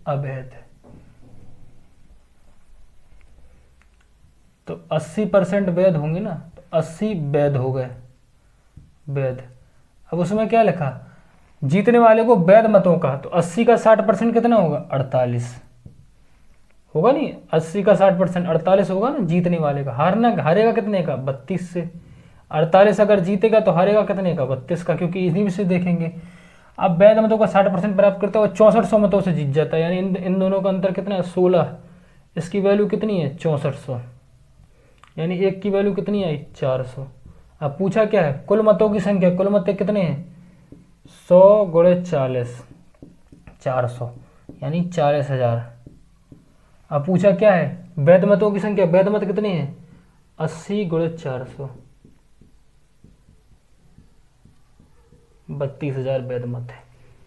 अवैध। तो 80% वैध होंगे ना, तो 80 वैध हो गए, वैध। अब उसमें क्या लिखा, जीतने वाले को वैध मतों का, तो 80 का 60% कितना होगा, 48 होगा नहीं, 80 का 60% 48 होगा ना जीतने वाले का। हारेगा कितने का, 32 से। 48 अगर जीतेगा तो हारेगा कितने का, 32 का, क्योंकि इसी में से देखेंगे। अब वैध मतों का 60% प्राप्त करता है और 6400 मतों से जीत जाता है, यानी इन दोनों का अंतर कितना है, 16। इसकी वैल्यू कितनी है, 6400, यानी एक की वैल्यू कितनी आई, 400। अब पूछा क्या है, कुल मतों की संख्या, कुल मत कितने हैं, 100 गुणे 40, 400, यानी 40,000। अब पूछा क्या है, वैध मतों की संख्या, वैध मत कितने हैं, 80 गुणे 400, 32,000 वैध मत है।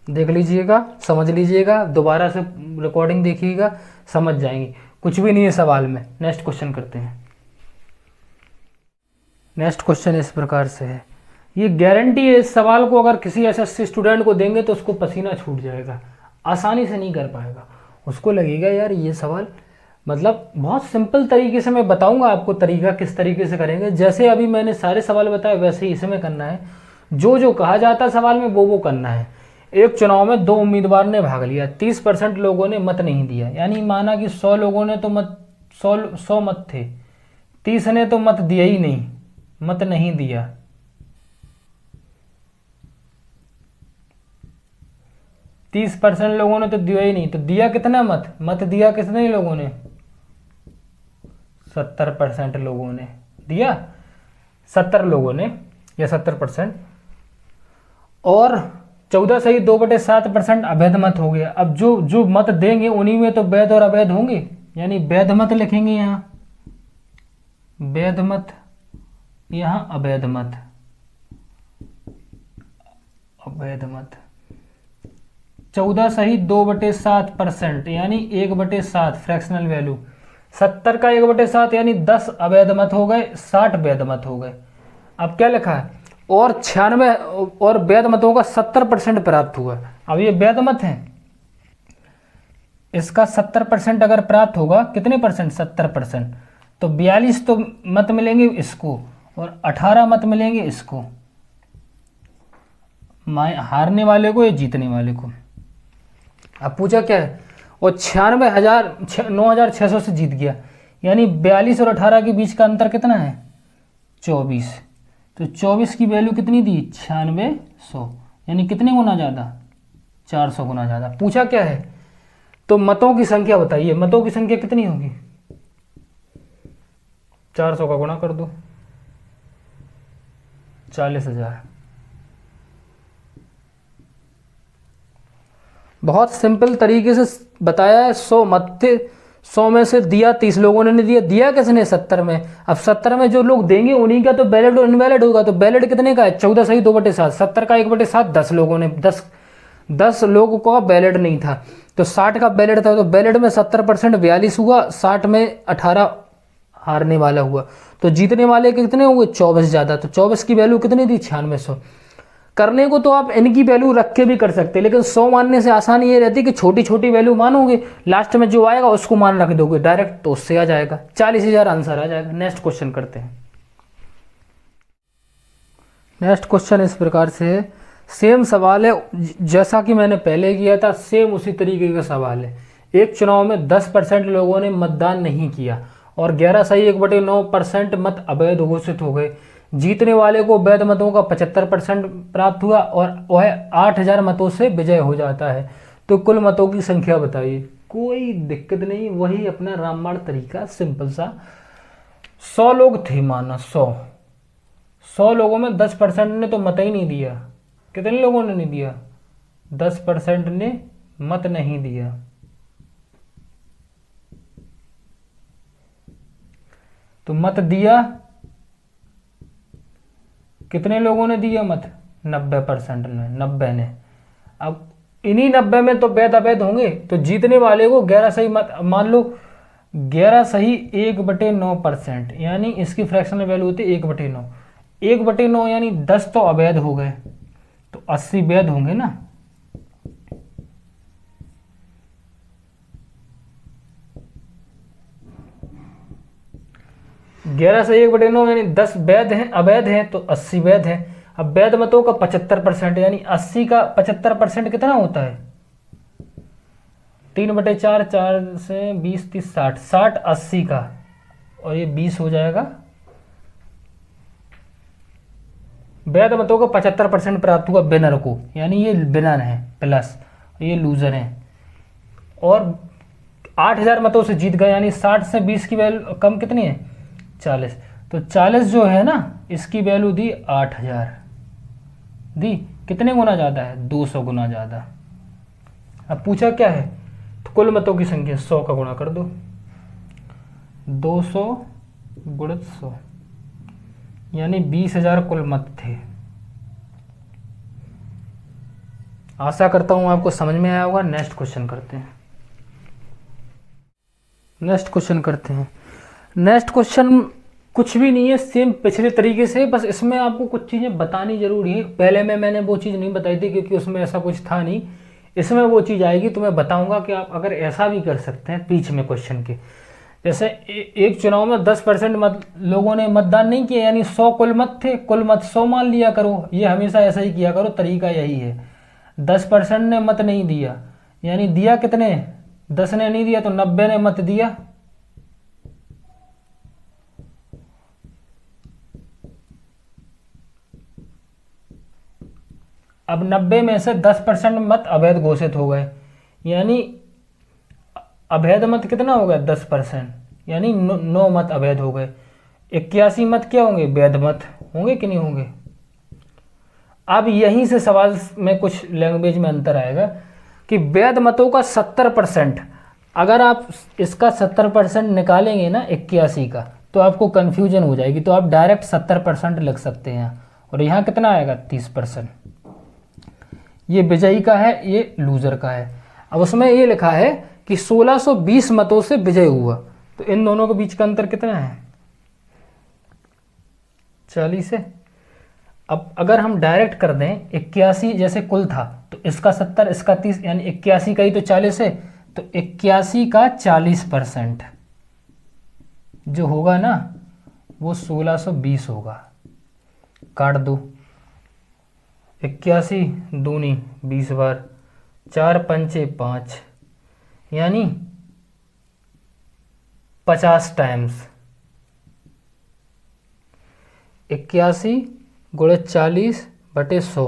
देख लीजिएगा, समझ लीजिएगा, दोबारा से रिकॉर्डिंग देखिएगा, समझ जाएंगे। कुछ भी नहीं है सवाल में। नेक्स्ट क्वेश्चन करते हैं। नेक्स्ट क्वेश्चन इस प्रकार से है, ये गारंटी है, इस सवाल को अगर किसी एसएससी स्टूडेंट को देंगे तो उसको पसीना छूट जाएगा, आसानी से नहीं कर पाएगा। उसको लगेगा यार ये सवाल मतलब बहुत सिंपल तरीके से मैं बताऊंगा आपको तरीका किस तरीके से करेंगे। जैसे अभी मैंने सारे सवाल बताए वैसे ही इसमें करना है, जो जो कहा जाता है सवाल में वो करना है। एक चुनाव में 2 उम्मीदवार ने भाग लिया, 30% लोगों ने मत नहीं दिया, यानी माना कि 100 लोगों ने तो मत 100 मत थे, 30 ने तो मत दिया ही नहीं, मत नहीं दिया। तीस 30% लोगों ने तो दिया ही नहीं, तो दिया कितना मत दिया कितने लोगों ने, 70% लोगों ने दिया, 70 लोगों ने या 70%, और 14 सही 2/7% अवैध मत हो गया। अब जो जो मत देंगे उन्हीं में तो वैध और अवैध होंगे, यानी वैध मत लिखेंगे यहाँ, वैध मत, यहाँ अवैध मत, अवैध मत। 14 सही 2/7%, यानी 1/7 फ्रैक्शनल वैल्यू। 70 का 1/7 यानी 10 अवैध मत हो गए, 60 वैध मत हो गए। अब क्या लिखा है, और 96 और वैध मतों का 70% प्राप्त हुआ। अब ये वैध मत है, इसका 70% अगर प्राप्त होगा, कितने परसेंट, 70%, तो 42 तो मत मिलेंगे इसको और 18 मत मिलेंगे इसको, हारने वाले को या जीतने वाले को। अब पूछा क्या है, और 9,600 से जीत गया, यानी 42 और 18 के बीच का अंतर कितना है, 24। तो 24 की वैल्यू कितनी दी, 9600, यानी कितने गुना ज़्यादा, 400 गुना ज़्यादा। पूछा क्या है, तो मतों की संख्या बताइए, मतों की संख्या कितनी होगी, 400 का गुणा कर दो, 40,000। बहुत सिंपल तरीके से बताया है। 100 मत थे, 100 में से दिया 30 लोगों ने नहीं दिया, दिया किसने, 70 में। अब 70 में जो लोग देंगे उन्हीं का तो वैलिड और इनवैलिड होगा, तो वैलिड कितने का है, 14 सही 2/7, 70 का 1/7, 10 लोगों ने, 10 लोगों का वैलिड नहीं था, तो 60 का वैलिड था, तो वैलिड में 70% 42 हुआ, 60 में 18 हारने वाला हुआ, तो जीतने वाले कितने हुए, 24 ज़्यादा। तो 24 की वैल्यू कितनी दी, 9600। करने को तो आप इनकी वैल्यू रख के भी कर सकते हैं, लेकिन 100 मानने से आसानी ये रहती है कि छोटी छोटी वैल्यू मानोगे, लास्ट में जो आएगा उसको मान रख दोगे डायरेक्ट, तो उससे आ जाएगा, 40,000 आंसर आ जाएगा। नेक्स्ट क्वेश्चन करते हैं। नेक्स्ट क्वेश्चन इस प्रकार से है, सेम सवाल है जैसा कि मैंने पहले किया था, सेम उसी तरीके का सवाल है। एक चुनाव में 10% लोगों ने मतदान नहीं किया और 11 सही 1/9% मत अवैध घोषित हो गए। जीतने वाले को वैध मतों का 75% प्राप्त हुआ और वह 8000 मतों से विजय हो जाता है। तो कुल मतों की संख्या बताइए। कोई दिक्कत नहीं, वही अपना रामबाण तरीका, सिंपल सा। 100 लोग थे, माना 100 लोगों में 10% ने तो मत ही नहीं दिया। कितने लोगों ने नहीं दिया? 10% ने मत नहीं दिया। तो मत दिया कितने लोगों ने दिया मत? 90% ने, 90 ने। अब इन्हीं 90 में तो वैध अवैध होंगे, तो जीतने वाले को 11 सही मत, मान लो 11 सही 1/9%, यानी इसकी फ्रैक्शनल वैल्यू होती है 1/9। 1/9 यानी 10 तो अवैध हो गए, तो 80 वैध होंगे ना। ग्यारह से 1/9 यानी 10 वैध हैं, अवैध हैं तो 80 वैध हैं। अब वैध मतों का 75% यानी 80 का 75% कितना होता है? 3/4, 4 से 20, 30, 60, 60 80 का, और ये 20 हो जाएगा। वैध मतों का 75% प्राप्त हुआ विनर को, यानी ये विनर है प्लस ये लूजर है, और 8000 मतों से जीत गए, यानी 60 से 20 की वैल्यू कम कितनी है? 40। तो 40 जो है ना, इसकी वैल्यू दी 8000 दी। कितने गुना ज़्यादा है? 200 गुना ज़्यादा। अब पूछा क्या है? तो कुल मतों की संख्या 100 का गुणा कर दो, 200 गुणित 100, यानी 20,000 कुल मत थे। आशा करता हूं आपको समझ में आया होगा। नेक्स्ट क्वेश्चन करते हैं। नेक्स्ट क्वेश्चन कुछ भी नहीं है, सेम पिछले तरीके से, बस इसमें आपको कुछ चीज़ें बतानी जरूरी है। पहले में मैंने वो चीज़ नहीं बताई थी क्योंकि उसमें ऐसा कुछ था नहीं। इसमें वो चीज़ आएगी तो मैं बताऊंगा कि आप अगर ऐसा भी कर सकते हैं बीच में क्वेश्चन के। जैसे एक चुनाव में 10% लोगों ने मतदान नहीं किया, यानी 100 कुल मत थे, कुल मत 100 मान लिया करो। ये हमेशा ऐसा ही किया करो, तरीका यही है। 10% ने मत नहीं दिया, यानी दिया कितने? 10 ने नहीं दिया तो 90 ने मत दिया। अब 90 में से 10% मत अवैध घोषित हो गए, यानी अवैध मत कितना हो गया? 10%, यानी 9 मत अवैध हो गए। 81 मत क्या होंगे? वैध मत होंगे कि नहीं होंगे? अब यहीं से सवाल में कुछ लैंग्वेज में अंतर आएगा कि वैध मतों का 70%, अगर आप इसका 70% निकालेंगे ना 81 का, तो आपको कन्फ्यूजन हो जाएगी। तो आप डायरेक्ट 70% लिख सकते हैं, और यहाँ कितना आएगा? 30%। ये विजयी का है, ये लूजर का है। अब उसमें ये लिखा है कि 1620 मतों से विजय हुआ, तो इन दोनों के बीच का अंतर कितना है? 40 है। अब अगर हम डायरेक्ट कर दें 81 जैसे कुल था, तो इसका 70 इसका 30, यानी 81 का ही तो 40 है, तो 81 का 40% जो होगा ना वो 1620 होगा। काट दो, 81 दूनी 20 बार, 4 पंचे 5, यानी 50 टाइम्स। 81 गुणे 40/100,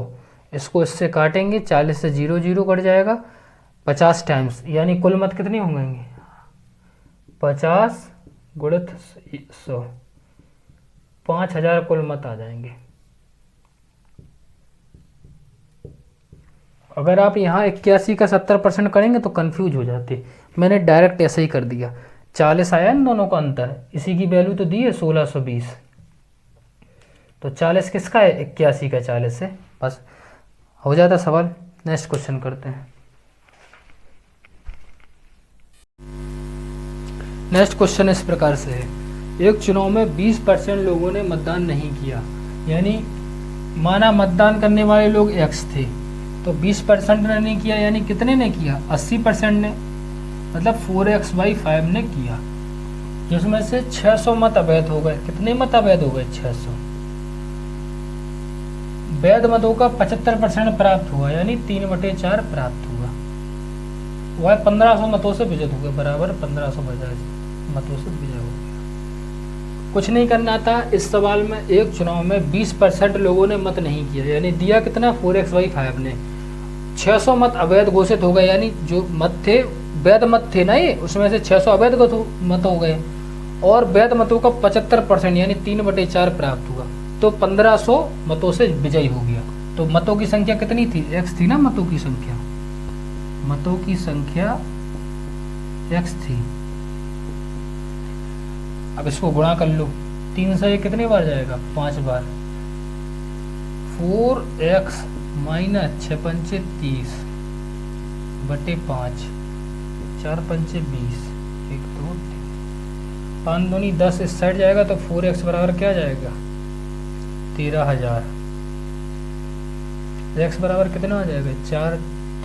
इसको इससे काटेंगे, 40 से 0 0 कट जाएगा, 50 टाइम्स, यानी कुल मत कितने होंगे? 50 गुणित 100, 5000 कुल मत आ जाएंगे। अगर आप यहाँ 81 का 70% करेंगे तो कंफ्यूज हो जाते। मैंने डायरेक्ट ऐसे ही कर दिया। 40 आया इन दोनों का अंतर, इसी की वैल्यू तो दी है 1620, तो 40 किसका है? 81 का 40 है, बस हो जाता सवाल। नेक्स्ट क्वेश्चन करते हैं। नेक्स्ट क्वेश्चन इस प्रकार से है, एक चुनाव में 20% लोगों ने मतदान नहीं किया, यानी माना मतदान करने वाले लोग X थे, तो 20% ने नहीं किया, यानी कितने ने किया? 80% ने, मतलब 4x/5 ने किया, जिसमें से 600 मत अवैध हो गए। कितने मत अवैध हो गए? 600। वैध मतों का 75% प्राप्त हुआ, यानी 3/4 प्राप्त हुआ। वह 1500 मतों से विजय हो गया, बराबर 1500 मतों से विजय हो गया। कुछ नहीं करना था इस सवाल में। एक चुनाव में 20% लोगों ने मत नहीं किया, यानी दिया कितना 4x/5 ने। 600 मत अवैध घोषित हो गए, यानी जो मत थे वैध मत थे ना ये, उसमें से 600 अवैध मत हो गए। और वैध मतों का 75% यानी 3/4 प्राप्त हुआ, तो 1500 मतों से विजयी हो गया। तो मतों की संख्या कितनी थी, x थी ना मतों की संख्या, मतों की संख्या x थी। अब इसको गुणा कर लो, 3 से ये कितनी बार जाएगा, 5 बार। 4x - 6 पंचे 30 बटे 5, 4 पंचे 20, 1 2 3, 5 दूनी 10 इस साइड जाएगा, तो 4x बराबर क्या जाएगा, 13,000। x बराबर कितना आ जाएगा, 4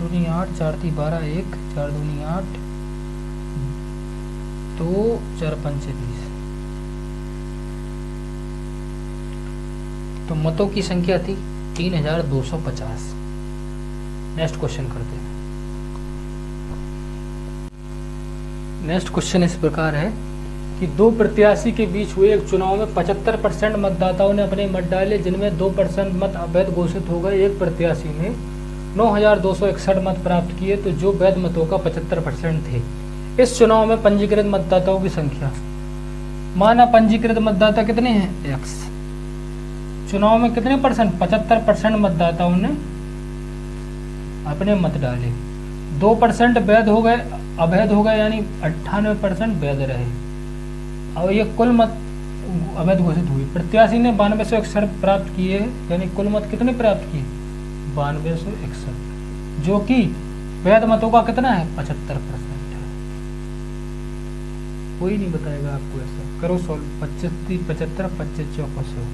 दूनी 8, 4 × 3 = 12, 1 4 दूनी 8, 2 4 पंचे 20। तो मतों की संख्या थी 3250। नेक्स्ट क्वेश्चन करते हैं। नेक्स्ट क्वेश्चन इस प्रकार है कि दो प्रत्याशी के बीच हुए एक चुनाव में 75% मतदाताओं ने अपने मत डाले, जिनमें 2% मत अवैध घोषित हो गए। एक प्रत्याशी ने 9261 मत प्राप्त किए, तो जो वैध मतों का 75% थे। इस चुनाव में पंजीकृत मतदाताओं की संख्या, माना पंजीकृत मतदाता कितने हैं, x। चुनाव में कितने परसेंट, 75% मतदाताओं ने अपने मत डाले, 2% वैध हो गए, अवैध हो गए, यानी 98% वैध रहे। और ये कुल मत अवैध घोषित हुई। प्रत्याशी ने 9261 प्राप्त किए, यानी कुल मत कितने प्राप्त किए, 9261, जो कि वैध मतों का कितना है, 75% है। कोई नहीं बताएगा आपको ऐसा। करो सॉल्व, 25 × 3 = 75, 25 × 4 = 100,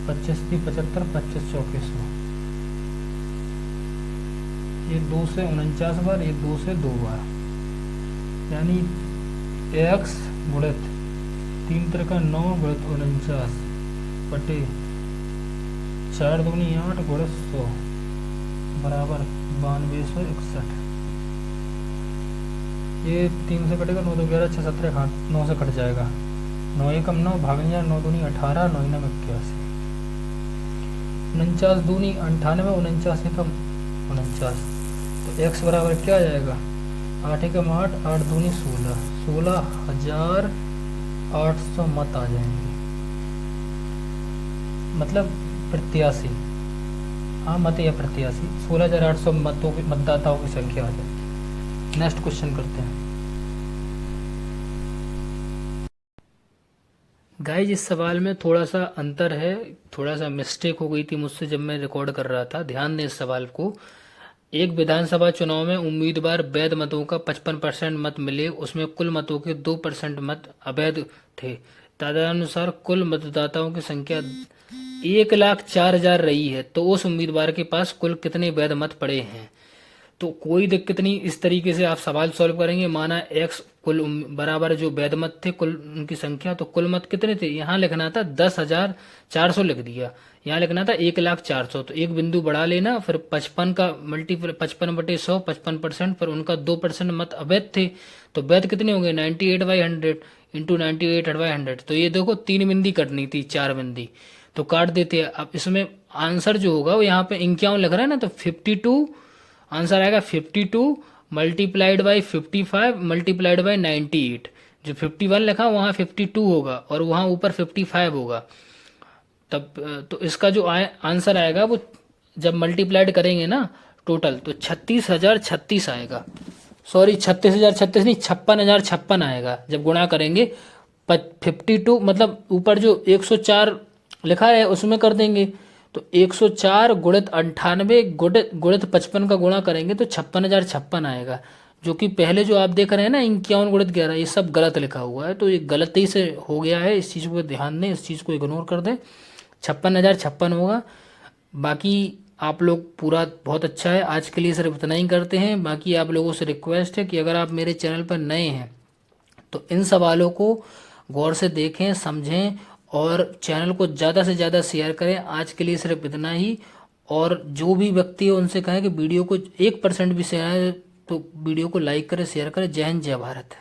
25 × 3 = 75, 25 × 4 = 100। ये 2 से 49 बार, ये 2 से 2 बार, यानी x गुणित 3 × 3 = 9 गुणित 49 बटे 4 दूनी 8 गुणित 100 बराबर 9261। ये 3 से कटेगा, 9 2 11, 6 17, 9 से कट जाएगा, 9 1 9, भाग 9 दूनी 18, 9 9 81, 49 दूनी 98, 49 1 49। तो x बराबर क्या आ जाएगा, 8 1 8, 8 दूनी 16, 16,800 मत आ जाएंगे। मतलब प्रत्याशी, हाँ मत या प्रत्याशी, 16,800 मतदाताओं की संख्या आ जाएगी। नेक्स्ट क्वेश्चन करते हैं। गाइज इस सवाल में थोड़ा सा अंतर है, थोड़ा सा मिस्टेक हो गई थी मुझसे जब मैं रिकॉर्ड कर रहा था। ध्यान दें इस सवाल को। एक विधानसभा चुनाव में उम्मीदवार वैध मतों का 55% मत मिले, उसमें कुल मतों के 2% मत अवैध थे। तदनुसार कुल मतदाताओं की संख्या 1,04,000 रही है, तो उस उम्मीदवार के पास कुल कितने वैध मत पड़े हैं। तो कोई दिक्कत नहीं, इस तरीके से आप सवाल सॉल्व करेंगे। माना x कुल बराबर जो वैध मत थे कुल उनकी संख्या, तो कुल मत कितने थे, यहाँ लिखना था 10,400 लिख दिया, यहाँ लिखना था 1,04,000। तो एक बिंदु बढ़ा लेना, फिर 55 का मल्टीपल 55/100, 55%, पर उनका 2% मत अवैध थे, तो वैध कितने होंगे 98/100 इंटू 98/100। तो ये देखो 3 बिंदी कटनी थी, 4 बिंदी तो काट देते हैं। अब इसमें आंसर जो होगा वो यहाँ पे 51 लिख रहा है ना, तो 52 आंसर आएगा। 52 मल्टीप्लाइड बाई 55 मल्टीप्लाइड बाई 98। जो 51 लिखा वहाँ 52 होगा और वहाँ ऊपर 55 होगा। तब तो इसका जो आंसर आएगा वो जब मल्टीप्लाइड करेंगे ना टोटल, तो 36,036 आएगा। सॉरी 36,036 नहीं, 56,056 आएगा जब गुणा करेंगे। 52 मतलब ऊपर जो 104 लिखा है उसमें कर देंगे, तो 104 गुणित 98 गुणित 55 का गुणा करेंगे तो 56,056 आएगा। जो कि पहले जो आप देख रहे हैं ना 51 गुणित 11, ये सब गलत लिखा हुआ है, तो ये गलती से हो गया है। इस चीज़ को ध्यान दें, इस चीज़ को इग्नोर कर दें, 56,056 होगा। बाकी आप लोग पूरा बहुत अच्छा है। आज के लिए सिर्फ इतना ही करते हैं। बाकी आप लोगों से रिक्वेस्ट है कि अगर आप मेरे चैनल पर नए हैं तो इन सवालों को गौर से देखें, समझें और चैनल को ज़्यादा से ज़्यादा शेयर करें। आज के लिए सिर्फ इतना ही। और जो भी व्यक्ति है उनसे कहें कि वीडियो को 1% भी शेयर है तो वीडियो को लाइक करें, शेयर करें। जय हिंद, जय भारत।